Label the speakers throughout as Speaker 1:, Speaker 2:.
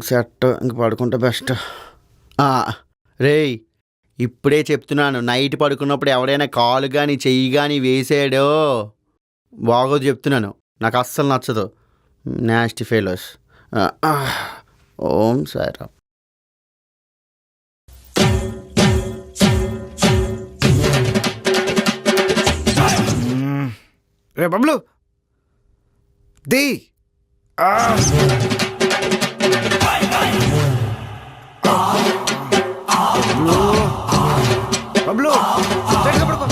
Speaker 1: Set ఇంక పడుకుంటే best. రేయ్, ఇప్పుడే చెప్తున్నాను, నైట్ పడుకున్నప్పుడు ఎవడైనా కాలు కానీ చెయ్యి కానీ వేసాడో బాగోదు చెప్తున్నాను. నాకు అస్సలు నచ్చదు. Nasty fellows. ఓం సాయిరామ్.
Speaker 2: రే బబ్లు ది బబ్లు సరిగ్గా పడుకో.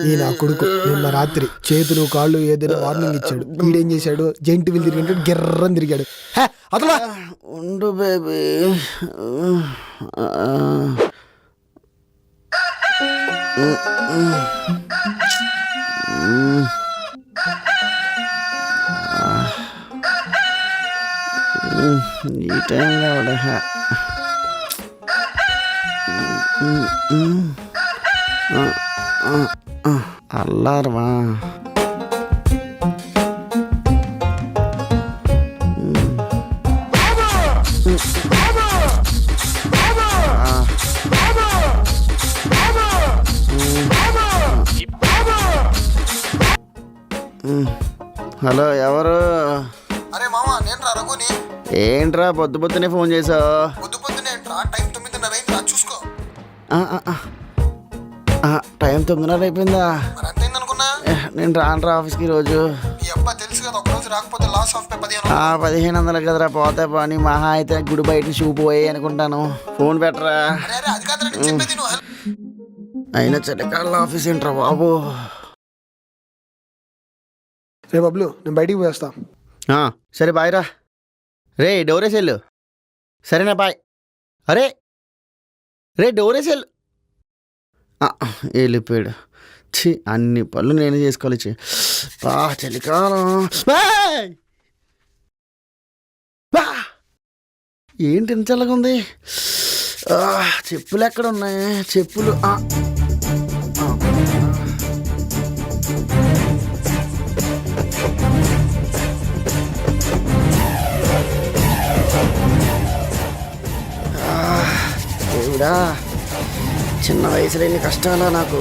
Speaker 3: ఈ నా కొడుకు నిన్న రాత్రి చేతులు కాళ్ళు ఏదైనా వార్నింగ్ ఇచ్చాడు. వీడేం చేశాడు, జెంట్ వీల్ తిరిగి గిర్రని తిరిగాడు. అతలా
Speaker 1: ఉండు బేబీ. ఈ టైంలో అల్లారమా. హలో, ఎవరు?
Speaker 3: అరే మామా, నేను రా రఘుని.
Speaker 1: ఏంట్రా పొద్దు పొద్దునే ఫోన్ చేసావు?
Speaker 3: పొద్దు పొద్దునే ఏంట్రా, టైం 9:30 అయింది, చూసుకో.
Speaker 1: టైం 9:30 అయిపోయిందా?
Speaker 3: మరి ఎంత అయింది అనుకున్నా?
Speaker 1: నేను రానురా ఆఫీస్కి రోజు.
Speaker 3: ఈ అబ్బా తెలుసు కదా, ఒక రోజు రాకపోతే లాస్ ఆఫ్
Speaker 1: 1500 కదరా, పోతే పని మహా అయితే గుడి బయట షూ పోయి అనుకుంటాను. ఫోన్ పెట్టరా.
Speaker 3: అది కాదురా నేను చెప్పేది, నువ్వు
Speaker 1: అయినా చలికాల ఆఫీస్ ఏంట్రా బాబు.
Speaker 3: రే బబ్లు, నేను బయటికి పోయేస్తా.
Speaker 1: సరే బాయ్ రా. రే డోరేసెల్లు. సరేనా బాయ్. అరే రే డోరేసెల్ వెళ్ళిపోయాడు. అన్ని పనులు నేనే చేసుకోవాలి. చలికాలం. ఏంటి ఇంత చల్లగా ఉంది? చెప్పులు ఎక్కడ ఉన్నాయి? చెప్పులు దేవుడా, చిన్న వయసులో ఎన్ని కష్టాలా నాకు.